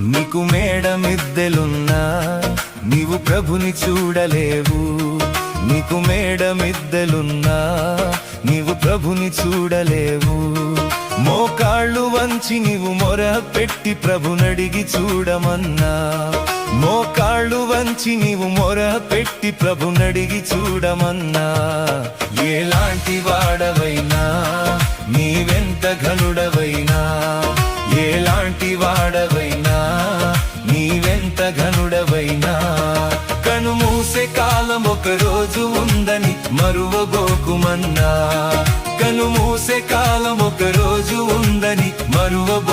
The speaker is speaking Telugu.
నీకు మేడ మిద్దెలున్నా నీవు ప్రభుని చూడలేవు. నీకు మేడ మిద్దెలున్నా నీవు ప్రభుని చూడలేవు. మోకాళ్ళు వంచి నీవు మొర పెట్టి ప్రభునడిగి చూడమన్నా. మోకాళ్ళు వంచి నీవు మొర పెట్టి ప్రభునడిగి చూడమన్నా. ఎలాంటి వాడవైనా నీవెంత ఘనుడవైనా, ఎలాంటి వాడవైనా నీవెంత ఘనుడవైనా, కనుమూసే కాలం ఒక రోజు ఉందని మరువబోకుమన్నా. కనుమూసే కాలం ఒక రోజు ఉందని మరువ